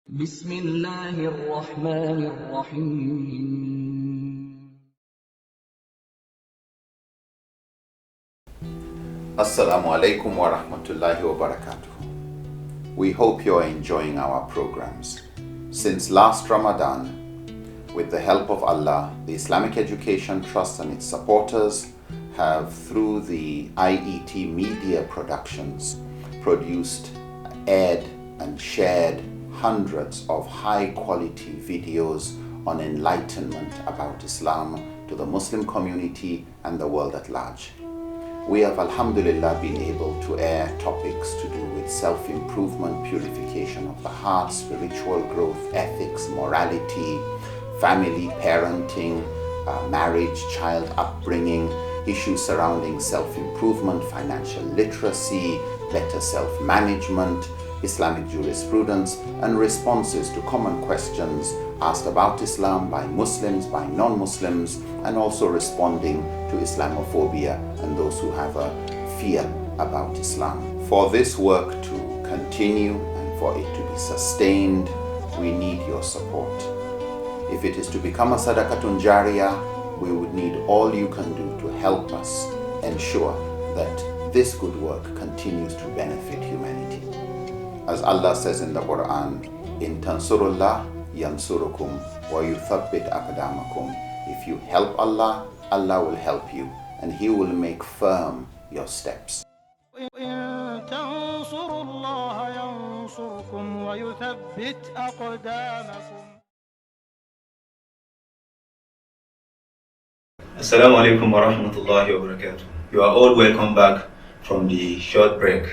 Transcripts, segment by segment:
بسم الله الرحمن الرحيم. Assalamu alaikum wa rahmatullahi wa barakatuh. We hope you are enjoying our programs. Since last Ramadan, with the help of Allah, the Islamic Education Trust and its supporters have, through the IET Media Productions, produced, aired and shared hundreds of high-quality videos on enlightenment about Islam to the Muslim community and the world at large. We have, alhamdulillah, been able to air topics to do with self-improvement, purification of the heart, spiritual growth, ethics, morality, family, parenting, marriage, child upbringing, issues surrounding self-improvement, financial literacy, better self-management, Islamic jurisprudence, and responses to common questions asked about Islam by Muslims, by non-Muslims, and also responding to Islamophobia and those who have a fear about Islam. For this work to continue and for it to be sustained, we need your support. If it is to become a sadaqatun jariyah, we would need all you can do to help us ensure that this good work continues to benefit humanity. As Allah says in the Quran, "In tansurullah yansurukum wa yuthabbit aqdamakum." If you help Allah, Allah will help you and He will make firm your steps. إن تنصروا الله ينصركم ويثبت أقدامكم. Assalamu alaikum wa rahmatullahi wa barakatuh. You are all welcome back from the short break.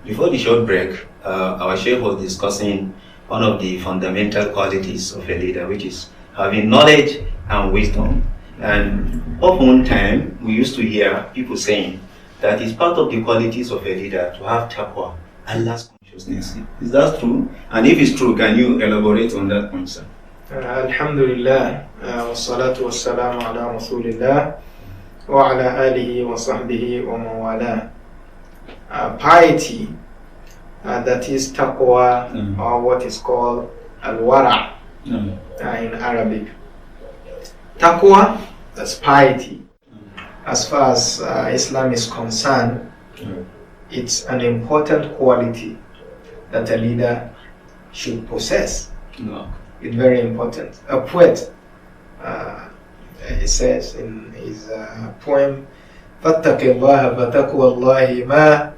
Before the short break, our Sheikh was discussing one of the fundamental qualities of a leader, which is having knowledge and wisdom. And oftentimes, we used to hear people saying that it's part of the qualities of a leader to have taqwa, Allah's consciousness. Is that true? And if it's true, can you elaborate on that point, sir? Alhamdulillah, wassalatu wassalamu ala rasulillah wa ala alihi wa sahbihi wa mawala. Piety, that is taqwa, or what is called al-wara in Arabic. Taqwa, that's piety. As far as Islam is concerned, it's an important quality that a leader should possess. It's very important. A poet, it says in his poem, فَاتَّقِ اللَّهَ فَتَقْوَى اللَّهِ مَا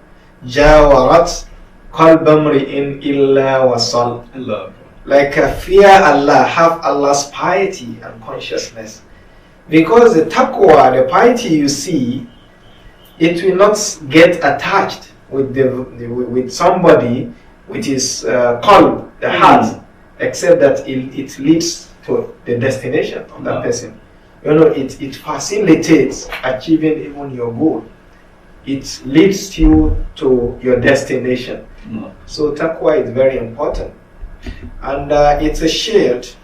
جَاوَرَتْ قَلْبَ امْرِئٍ إِلَّا وَصَلْ. Like fear Allah, have Allah's piety and consciousness. Because the taqwa, the piety you see, it will not get attached with with somebody, with his qalb, the heart, except that it leads to the destination of that person. You know, it facilitates achieving even your goal. It leads you to your destination. So taqwa is very important. And it's a shield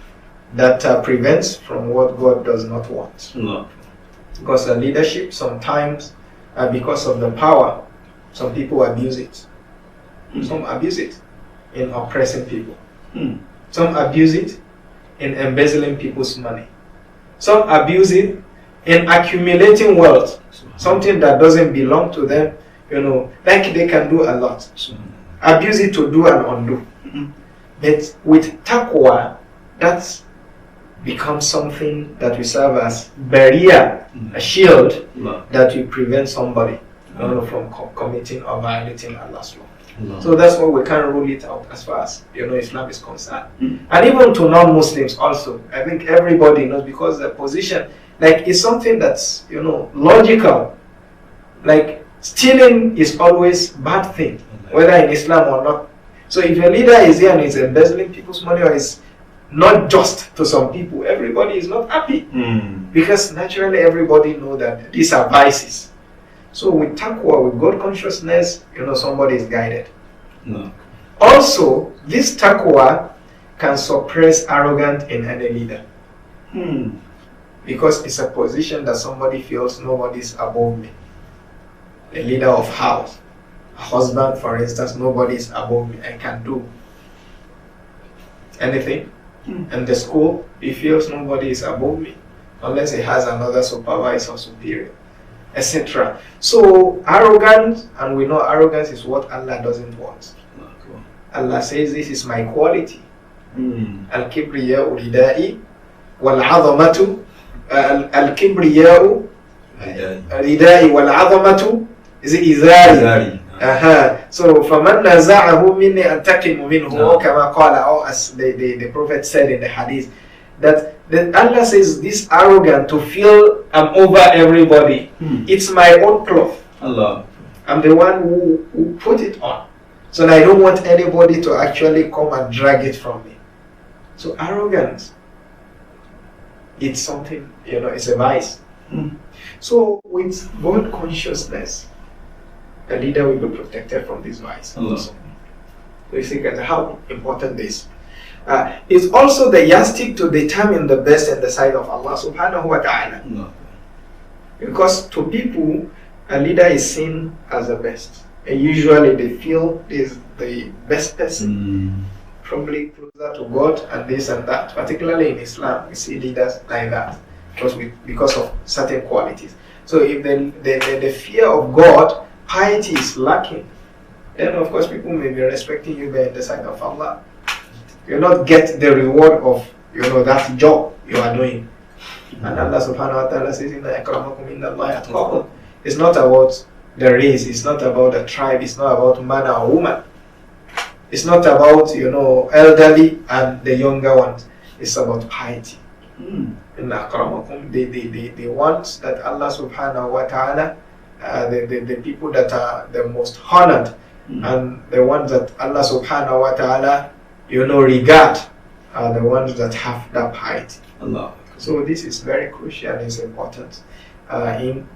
that prevents from what God does not want. Because the leadership sometimes, because of the power, some people abuse it. Some abuse it in oppressing people. Some abuse it in embezzling people's money. Some abuse it in accumulating wealth, something that doesn't belong to them, you know, like they can do a lot. Abuse it to do and undo. But with taqwa, that becomes something that will serve as barrier, a shield that will prevent somebody from committing or violating Allah's law. So that's why we can't rule it out as far as Islam is concerned. And even to non-Muslims also, I think everybody knows, because the position, like, is something that's logical. Like, stealing is always bad thing, whether in Islam or not. So if a leader is here and is embezzling people's money or is not just to some people, everybody is not happy. Because naturally everybody knows that these are vices. So with taqwa, with God consciousness, somebody is guided. Also, this taqwa can suppress arrogance in any leader. Because it's a position that somebody feels nobody is above me. The leader of house, a husband, for instance, nobody is above me. I can do anything. In the school, he feels nobody is above me unless he has another supervisor or superior, etc. So arrogance, and we know arrogance is what Allah doesn't want. Allah says this is my quality. Al-kibriya'u ridai wal-'azamatu al-kibriya'u ridai wal-'azamatu is it izari? So فَمَنْ نَزَعَهُ مِنِّي أَنْتَقِمُ مِنْهُ كَمَا قَالَ, or as the Prophet said in the hadith, that Allah says this arrogant to feel I'm over everybody. It's my own cloth. Allah. I'm the one who put it on. So I don't want anybody to actually come and drag it from me. So arrogance, it's something, it's a vice. So with God consciousness, a leader will be protected from this vice. So you see how important this is. Also the yardstick to determine the best in the sight of Allah subhanahu wa ta'ala. Because to people, a leader is seen as the best. And usually they feel is the best person, probably closer to God and this and that. Particularly in Islam, we see leaders like that because of certain qualities. So if the fear of God, piety is lacking, then of course people may be respecting you there in the sight of Allah. You will not get the reward of that job you are doing. And Allah subhanahu wa ta'ala says, Inna akramakum indallahi atqakum. It's not about the race, it's not about the tribe, it's not about man or woman. It's not about elderly and the younger ones. It's about piety. Inna akramakum, the ones that Allah subhanahu wa ta'ala, the people that are the most honored, and the ones that Allah subhanahu wa ta'ala regard are the ones that have that piety. Allah. So this is very crucial and it's important in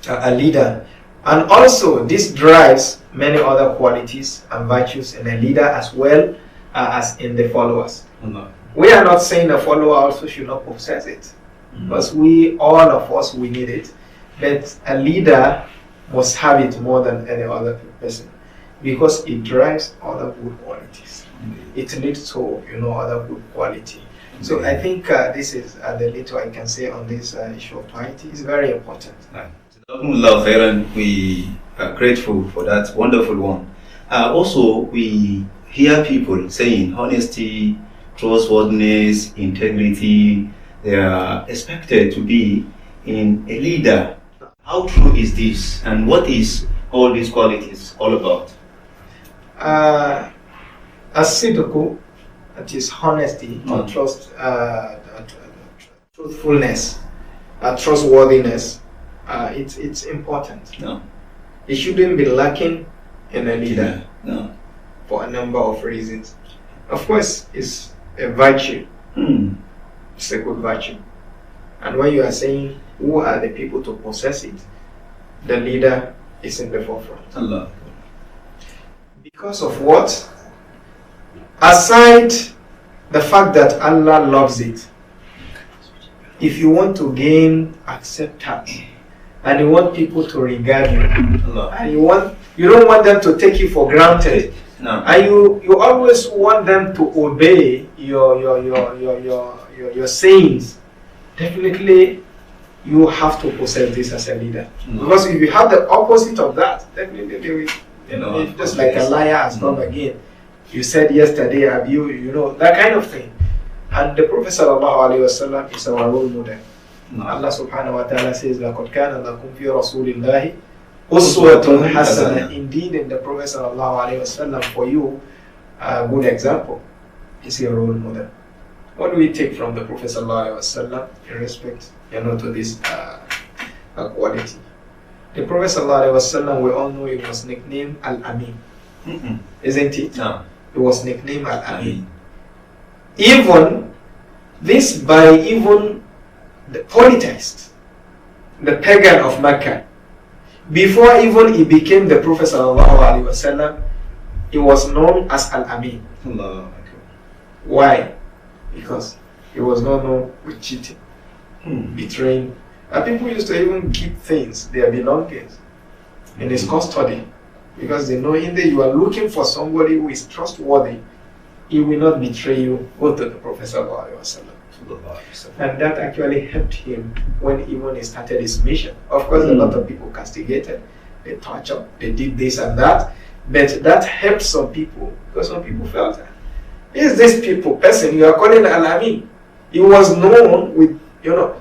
a leader. And also this drives many other qualities and virtues in a leader as well as in the followers. Allah. We are not saying the follower also should not possess it, because all of us, we need it. But a leader must have it more than any other person, because it drives other good qualities. It leads to other good quality. So I think this is the little I can say on this issue of piety. It's very important. We are grateful for that wonderful one. Also, we hear people saying honesty, trustworthiness, integrity, they are expected to be in a leader. How true is this, and what is all these qualities all about? As-sidqu, that is honesty, or truthfulness, trustworthiness. It's important. No. It shouldn't be lacking in a leader. No. For a number of reasons. Of course, it's a virtue. It's a good virtue. And when you are saying who are the people to possess it, the leader is in the forefront. Allah. Because of what? Aside the fact that Allah loves it, if you want to gain acceptance and you want people to regard you, Allah. and you don't want them to take you for granted, No. and you always want them to obey your sayings, definitely you have to possess this as a leader. Because if you have the opposite of that, definitely they will, it's just like a liar has come again. You said yesterday, have you that kind of thing. And the Prophet ﷺ is our role model. Allah subhanahu wa ta'ala says, لَقَدْ كَانَ لَكُمْ فِي رَسُولِ اللَّهِ أُسْوَةٌ حَسَنَةٌ. Indeed, in the Prophet ﷺ, for you, a good example is your role model. What do we take from the Prophet ﷺ in respect to this quality? The Prophet ﷺ, we all know he was nicknamed Al-Amin. Isn't it? No. He was nicknamed Al-Amin. Even this by even the polytheist, the pagan of Mecca, before even he became the Prophet ﷺ, he was known as Al-Amin. Why? Because he was not known with cheating, betraying. And people used to even keep things, their belongings, in his custody, because they know in there you are looking for somebody who is trustworthy, he will not betray you. Go to the Prophet sallallahu alaihi wasallam. And that actually helped him when even he started his mission. Of course, a lot of people castigated, they tortured, they did this and that, but that helped some people, because some people felt that is this person you are calling Al-Amin. He was known with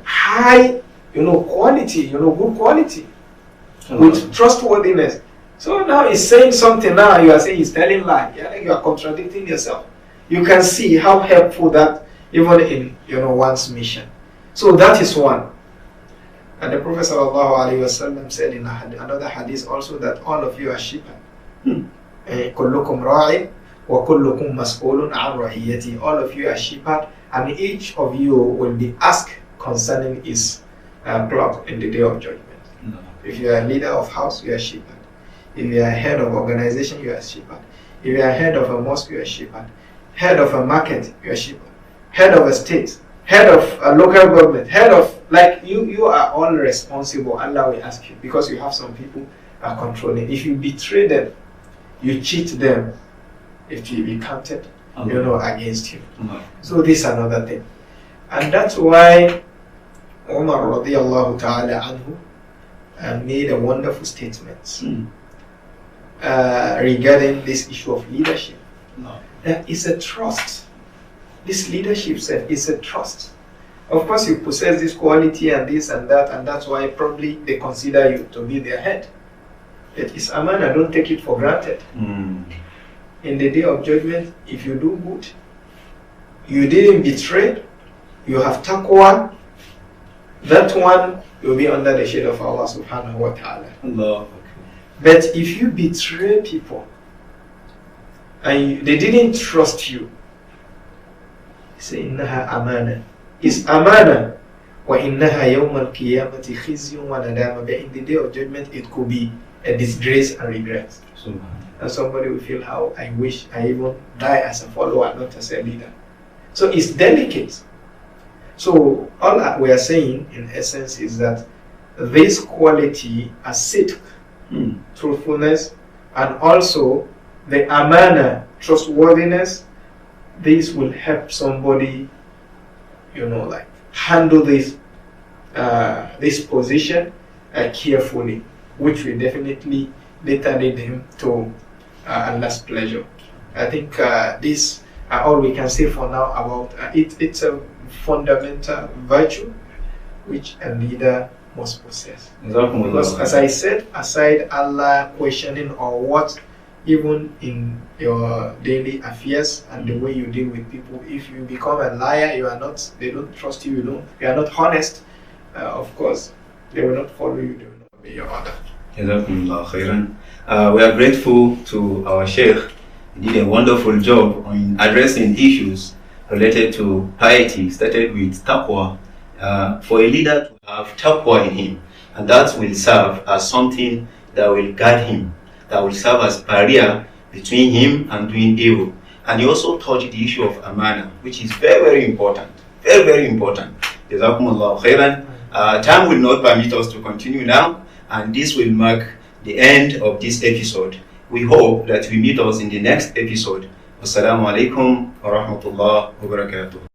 high quality, good quality, with trustworthiness. So now he's saying something. Now you are saying he's telling lie. Yeah, like you are contradicting yourself. You can see how helpful that even in one's mission. So that is one. And the Prophet sallallahu alaihi wasallam said in another hadith also that all of you are sheep. كلكم راع وكلكم مسؤول عن رعيته. All of you are shepherd, and each of you will be asked concerning his flock in the day of judgment. If you are a leader of house, you are shepherd. If you are head of organization, you are shepherd. If you are head of a mosque, you are shepherd. Head of a market, you are shepherd. Head of a state, head of a local government, head of, like, you are all responsible. Allah will ask you, because you have some people are controlling. If you betray them, you cheat them, it will be counted against you. So this is another thing. And that's why Umar radiallahu ta'ala anhu made a wonderful statement regarding this issue of leadership. That is a trust. This leadership is a trust. Of course, you possess this quality and this and that, and that's why probably they consider you to be their head. It is amana, don't take it for granted. In the day of judgment, if you do good, you didn't betray, you have taqwa, that one will be under the shade of Allah subhanahu wa ta'ala. But if you betray people and they didn't trust you, say innaha amana. It's amana. Wa innaha yawm al-qiyamati khizyun wa nadama. But in the day of judgment, it could be a disgrace and regret. And somebody will feel, how I wish I even die as a follower, not as a leader. So it's delicate. So all that we are saying in essence is that this quality, sidq, truthfulness, and also the amana, trustworthiness, this will help somebody, handle this position carefully, which will definitely later lead him to Allah's pleasure. I think this all we can say for now about it. It's a fundamental virtue which a leader must possess. Because as I said, aside Allah questioning or what, even in your daily affairs and the way you deal with people, if you become a liar, they don't trust you, you are not honest, of course, they will not follow you, they will not obey your order. We are grateful to our Sheikh. He did a wonderful job on addressing issues related to piety, started with Taqwa. For a leader to have Taqwa in him, and that will serve as something that will guide him, that will serve as barrier between him and doing evil. And he also touched the issue of amana, which is very, very important. Very, very important. Jazakumullahu khairan. Time will not permit us to continue now, and this will mark the end of this episode. We hope that we meet us in the next episode. Wassalamu alaikum wa rahmatullahi wa barakatuh.